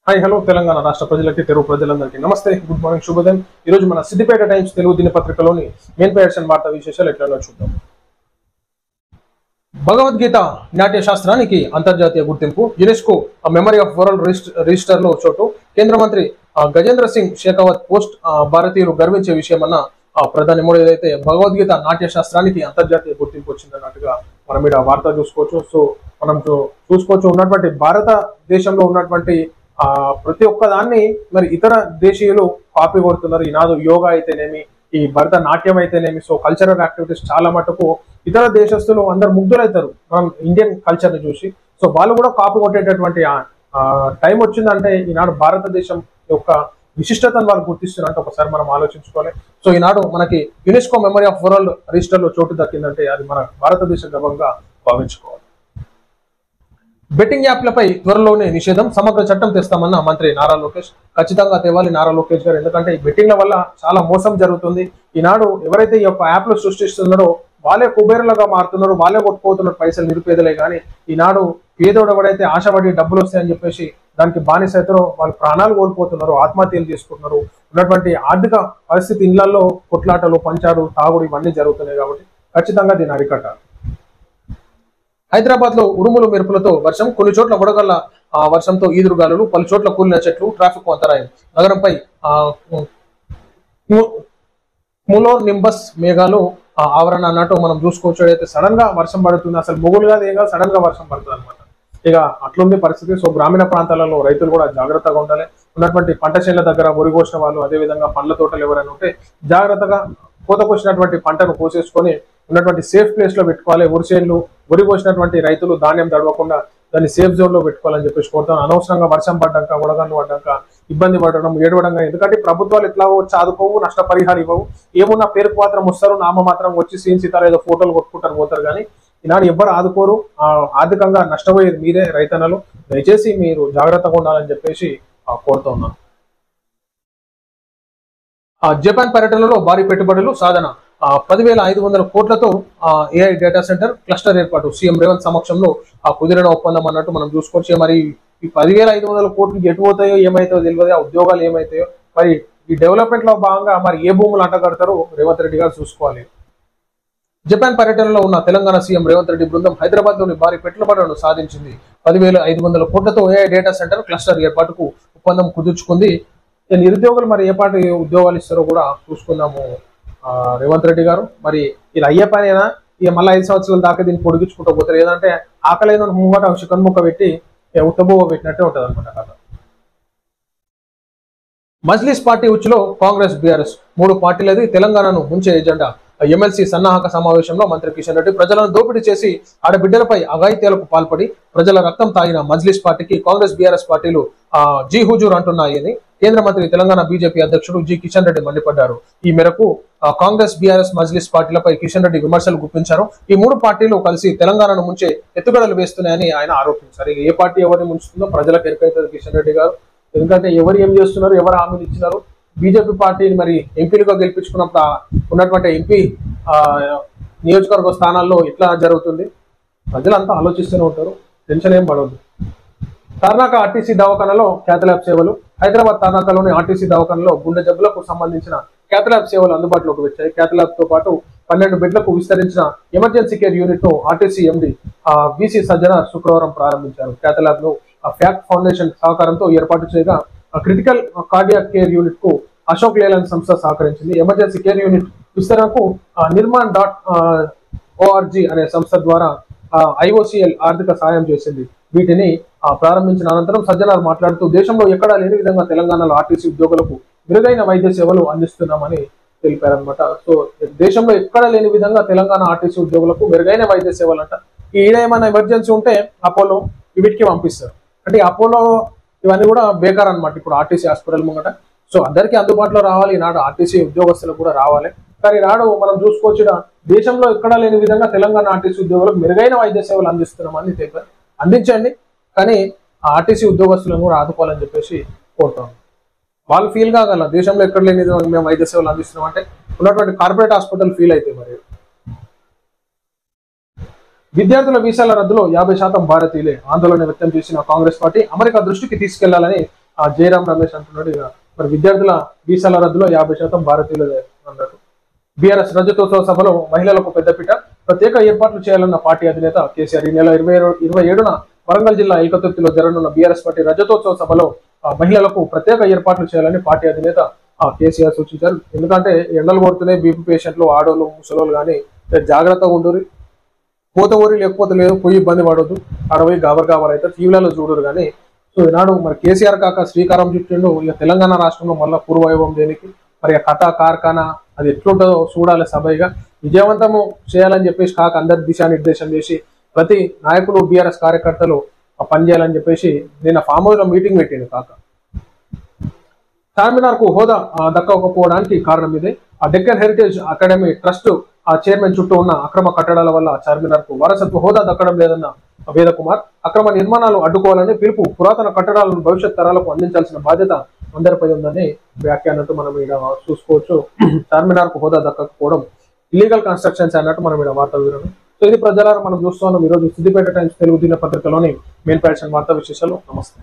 Hi hello Telangana రాష్ట్ర ప్రజలకి తెలుగు ప్రజలందరికీ నమస్తే, గుడ్ మార్నింగ్, శుభోదయం. ఈ రోజు మన సిద్దిపేట టైమ్స్ తెలుగు దినపత్రికలోని మెయిన్ పేర్షన్ వార్తా విశేషాలు ఎట్లనో చూద్దాం. భగవద్గీత నాట్య శాస్త్రానికి అంతర్జాతీయ గుర్తింపు, UNESCO memory of world register లో చోటు. కేంద్ర మంత్రి గజేంద్ర సింగ్ షెకావత్ పోస్ట్ భారతీయులు గర్వించే విషయమన్న ప్రధాని మోడీ అయితే భగవద్గీత నాట్య శాస్త్రానికి అంతర్జాతీయ గుర్తింపు వచ్చిందన్నట్టుగా మనం ఇక్కడ వార్త చూసుకోవచ్చు. సో మనం చూసుకోవచ్చు ఉన్నటువంటి భారతదేశంలో ఉన్నటువంటి ప్రతి ఒక్క దాన్ని మరి ఇతర దేశీయులు కాపీ కొడుతున్నారు. ఈనాడు యోగా అయితేనేమి, ఈ భరత నాట్యం అయితేనేమి, సో కల్చరల్ యాక్టివిటీస్ చాలా మటుకు ఇతర దేశస్తులు అందరు ముగ్ధులవుతారు మనం ఇండియన్ కల్చర్ ని చూసి. సో వాళ్ళు కూడా కాపీ కొట్టేటటువంటి టైం వచ్చిందంటే ఈనాడు భారతదేశం యొక్క విశిష్టతను వాళ్ళు గుర్తిస్తున్నట్టు ఒకసారి మనం ఆలోచించుకోవాలి. సో ఈనాడు మనకి UNESCO memory of world register లో చోటు దక్కిందంటే అది మన భారతదేశ గర్వంగా భావించుకోవాలి. బెట్టింగ్ యాప్లపై త్వరలోనే నిషేధం, సమగ్ర చట్టం తెస్తామన్న మంత్రి నారా లోకేష్. ఖచ్చితంగా తేవాలి నారా లోకేష్ గారు, ఎందుకంటే ఈ బెట్టింగ్ల వల్ల చాలా మోసం జరుగుతుంది. ఈనాడు ఎవరైతే ఈ యొక్క యాప్లు సృష్టిస్తున్నారో వాళ్ళే కుబేరులుగా మారుతున్నారు, వాళ్ళే కొట్టుకుపోతున్నారు పైసలు, నిరుపేదలే. కానీ ఈనాడు పేదోడు ఎవడైతే ఆశపడి డబ్బులు వస్తాయని చెప్పేసి దానికి బానిస అవుతారో వాళ్ళు ప్రాణాలు కోల్పోతున్నారు, ఆత్మహత్యలు చేసుకుంటున్నారు. ఉన్నటువంటి ఆర్థిక పరిస్థితి ఇళ్లలో కొట్లాటలు, పంచాడు, తాగుడు ఇవన్నీ జరుగుతున్నాయి. కాబట్టి ఖచ్చితంగా దీన్ని అరికట్టాలి. హైదరాబాద్ లో ఉరుములు మెరుపులతో వర్షం, కొన్ని చోట్ల వడగళ్ల వర్షంతో ఈదురుగాలులు, పలు చోట్ల కూలిన చెట్లు, ట్రాఫిక్ అంతరాయం. నగరంపై ములోర్ నింబస్ మేఘాలు ఆవరణ అన్నట్టు మనం చూసుకోవచ్చు. అయితే సడన్ గా వర్షం పడుతుంది, అసలు మొగులుగా ఏగా సడన్ గా వర్షం పడుతుంది అనమాట. ఇక అట్లుంది పరిస్థితి. సో గ్రామీణ ప్రాంతాలలో రైతులు కూడా జాగ్రత్తగా ఉండాలి. ఉన్నటువంటి పంట చేనుల దగ్గర వరి కోసిన వాళ్ళు, అదేవిధంగా పండ్ల తోటలు ఎవరైనా ఉంటే జాగ్రత్తగా కోత కోసినటువంటి పంటను కోసేసుకొని ఉన్నటువంటి సేఫ్ ప్లేస్ లో పెట్టుకోవాలి. వరిచేన్లు వరి కోసినటువంటి రైతులు ధాన్యం తడవకుండా దాన్ని సేఫ్ జోన్ లో పెట్టుకోవాలని చెప్పేసి కోరుతాను. అనవసరంగా వర్షం పడ్డాక, వడగళ్ళు పడ్డాక ఇబ్బంది పడడం, ఏడవడంగా, ఎందుకంటే ప్రభుత్వాలు ఎట్లా చాదుకోవు, నష్టపరిహారం ఇవ్వవు. ఏమున్నా పేరుకు మాత్రం వస్తారు, నామ మాత్రం వచ్చి సీన్ సీతారు ఏదో ఫోటోలు కొట్టుకుంటారు పోతారు. కానీ ఈనాడు ఎవ్వరు ఆదుకోరు. ఆర్థికంగా నష్టపోయేది మీరే రైతన్నలు. దయచేసి మీరు జాగ్రత్తగా ఉండాలని చెప్పేసి కోరుతూ ఉన్నాను. జపాన్ పర్యటనలో భారీ పెట్టుబడులు సాధన, 10,500 కోట్లతో ఏఐ డేటా సెంటర్ క్లస్టర్ ఏర్పాటు, సీఎం రేవంత్ సమక్షంలో కుదిరిన ఒప్పందం అన్నట్టు మనం చూసుకోవచ్చు. మరి ఈ 10,500 కోట్లు ఎటు పోతాయో ఏమైతాయో తెలియదు, ఆ ఉద్యోగాలు ఏమైతాయో, మరి ఈ డెవలప్మెంట్ లో భాగంగా మరి ఏ భూములు అంటగడతారో రేవంత్ రెడ్డి గారు చూసుకోవాలి. జపాన్ పర్యటనలో ఉన్న తెలంగాణ సీఎం రేవంత్ రెడ్డి బృందం హైదరాబాద్ లోని భారీ పెట్టుబడులను సాధించింది. 10,500 కోట్లతో ఏఐ డేటా సెంటర్ క్లస్టర్ ఏర్పాటుకు ఒప్పందం కుదుర్చుకుంది. నిరుద్యోగులు మరి ఏ పాటి ఉద్యోగాలు ఇస్తారో కూడా చూసుకుందాము రేవంత్ రెడ్డి గారు. మరి ఇది అయ్యే పనేనా? ఇక మళ్ళీ 5 సంవత్సరాల దాకా దీన్ని పొడిగించుకుంటూ పోతారు. ఏదంటే ఆకలైన ముంగట చికెన్ ముక్క పెట్టి ఉత్తబోవ పెట్టినట్టే ఉంటుంది అనమాట కథ. మజ్లిస్ పార్టీ ఉచ్చులో కాంగ్రెస్, బీఆర్ఎస్ 3 పార్టీలది తెలంగాణను ముంచే ఎజెండా. ఎమ్మెల్సీ సన్నాహక సమావేశంలో మంత్రి కిషన్ రెడ్డి ప్రజలను దోపిడీ చేసి ఆడబిడ్డలపై అఘాయిత్యాలకు పాల్పడి ప్రజల రక్తం తాగిన మజ్లిస్ పార్టీకి కాంగ్రెస్, బీఆర్ఎస్ పార్టీలు జీ హుజూర్ అంటున్నాయని కేంద్ర మంత్రి తెలంగాణ బీజేపీ అధ్యక్షుడు జి కిషన్ రెడ్డి మండిపడ్డారు. ఈ మేరకు కాంగ్రెస్, బీఆర్ఎస్, మజ్లిస్ పార్టీలపై కిషన్ రెడ్డి విమర్శలు గుప్పించారు. ఈ 3 పార్టీలు కలిసి తెలంగాణను ముంచే ఎత్తుగడలు వేస్తున్నాయని ఆయన ఆరోపించారు. ఏ పార్టీ ఎవరిని ముంచుతుందో ప్రజలకు ఎరుకైతుంది కిషన్ రెడ్డి గారు. ఎందుకంటే ఎవరు ఏం చేస్తున్నారు, ఎవరు హామీలు ఇచ్చినారు. బీజేపీ పార్టీని మరి ఎంపీలుగా గెలిపించుకున్నప్పుడు ఉన్నటువంటి ఎంపీ నియోజకవర్గ స్థానాల్లో ఎట్లా జరుగుతుంది, ప్రజలంతా ఆలోచిస్తూనే ఉంటారు. టెన్షన్ ఏం పడవద్దు. తార్నాక ఆర్టీసీ దవాఖానలో క్యాథలాబ్ సేవలు. హైదరాబాద్ తార్నాకలోని ఆర్టీసీ దవాఖానలో గుండె జబ్బులకు సంబంధించిన క్యాథలాబ్ సేవలు అందుబాటులోకి వచ్చాయి. క్యాథలాబ్ తో పాటు 12 బెడ్లకు విస్తరించిన ఎమర్జెన్సీ కేర్ యూనిట్ ను ఆర్టీసీ ఎండి బీసీ సజ్జన శుక్రవారం ప్రారంభించారు. క్యాథలాబ్ ను ఫ్యాక్ట్ ఫౌండేషన్ సహకారంతో ఏర్పాటు చేయగా క్రిటికల్ కార్డియాక్ కేర్ యూనిట్ కు అశోక్ లేలాండ్ సంస్థ సహకరించింది. ఎమర్జెన్సీ కేర్ యూనిట్ విస్తరణకు నిర్మాణ్.org అనే సంస్థ ద్వారా IOCL ఆర్థిక సాయం చేసింది. వీటిని ప్రారంభించిన అనంతరం సజ్జనార్ మాట్లాడుతూ దేశంలో ఎక్కడా లేని విధంగా తెలంగాణలో ఆర్టీసీ ఉద్యోగులకు మెరుగైన వైద్య సేవలు అందిస్తున్నామని తెలిపారనమాట. సో దేశంలో ఎక్కడా లేని విధంగా తెలంగాణ ఆర్టీసీ ఉద్యోగులకు మెరుగైన వైద్య సేవలు అంట. ఏమైనా ఎమర్జెన్సీ ఉంటే అపోలో వీటికి పంపిస్తారు. అంటే అపోలో ఇవన్నీ కూడా బేకార్ అనమాట ఇప్పుడు ఆర్టీసీ హాస్పిటల్ ముంగట. సో అందరికీ అందుబాటులో రావాలి, ఈనాడు ఆర్టీసీ ఉద్యోగస్తులకు కూడా రావాలి. కానీ నాడు మనం చూసుకోవచ్చు దేశంలో ఎక్కడా లేని విధంగా తెలంగాణ ఆర్టీసీ ఉద్యోగులకు మెరుగైన వైద్య సేవలు అందిస్తున్నామని తెలిపారు. అందించండి, కానీ ఆ ఆర్టీసీ ఉద్యోగస్తులను కూడా ఆదుకోవాలని చెప్పేసి కోరుతాం. వాళ్ళు ఫీల్ కాగల దేశంలో ఎక్కడ లేని విధంగా మేము వైద్య సేవలు అందిస్తున్నాం అంటే ఉన్నటువంటి కార్పొరేట్ హాస్పిటల్ ఫీల్ అయితే మరి. విద్యార్థుల వీసాల రద్దులో 50% భారతీయులే ఆందోళన వ్యక్తం చేసిన కాంగ్రెస్ పార్టీ అమెరికా దృష్టికి తీసుకెళ్లాలని జయరాం రమేష్ అంటున్నాడు. ఇక మరి విద్యార్థుల వీసాల రద్దులో 50% భారతీయులదే అన్నట్టు. బీఆర్ఎస్ రజతోత్సవ సభలో మహిళలకు పెద్దపీట, ప్రత్యేక ఏర్పాట్లు చేయాలన్న పార్టీ అధినేత కేసీఆర్. ఈ నెల 27న వరంగల్ జిల్లా ఏకతుర్తిలో జరగనున్న బీఆర్ఎస్ పార్టీ రజతోత్సవ సభలో మహిళలకు ప్రత్యేక ఏర్పాట్లు చేయాలని పార్టీ అధినేత కేసీఆర్ సూచించారు. ఎందుకంటే ఎండలు కొడుతున్నాయి, బీపీ పేషెంట్లు, ఆడోళ్ళు, ముసలోళ్ళు కానీ జాగ్రత్తగా ఉండరు, పోత ఊరి లేకపోతే లేదు, పోయి ఇబ్బంది పడవద్దు, అడవి గాబర్ అయితే టీవీలలో చూడరు. కానీ సో ఈనాడు మరి కేసీఆర్ కాక శ్రీకారం చుట్టిండు. ఇక తెలంగాణ రాష్ట్రంలో మళ్ళీ పూర్వవైభవం దేనికి, మరి ఆ కథ కార్ఖానా అది ఎట్లుంటుందో చూడాలి. సభగా విజయవంతము చేయాలని చెప్పేసి కాక అందరి దిశానిర్దేశం చేసి ప్రతి నాయకులు బీఆర్ఎస్ కార్యకర్తలు పనిచేయాలని చెప్పేసి నిన్న ఫామ్ హౌస్ లో మీటింగ్ పెట్టిండు కాక. చార్మినార్ కు హోదా దక్కకపోవడానికి కారణం ఇదే. ఆ Deccan heritage academy trust chairman చుట్టూ ఉన్న అక్రమ కట్టడాల వల్ల చార్మినార్ కు వారసత్వ హోదా దక్కడం లేదన్న వేదకుమార్. అక్రమ నిర్మాణాలు అడ్డుకోవాలని పిలుపు, పురాతన కట్టడాలను భవిష్యత్ తరాలకు అందించాల్సిన బాధ్యత అందరిపై ఉందని వ్యాఖ్యానంతో మనం ఇక్కడ చూసుకోవచ్చు. చార్మినార్ కు హోదా దక్కకపోవడం ఇల్లీగల్ కన్స్ట్రక్షన్స్ అన్నట్టు మనం ఇక్కడ వార్తా వివరణ. సో ఇది ప్రజలారా మనం చూస్తున్నాం ఈరోజు సిద్దిపేట టైమ్స్ తెలుగు దినపత్రికలోని మెయిన్ ప్యాషన్ వార్తా విశేషాలు. నమస్తే.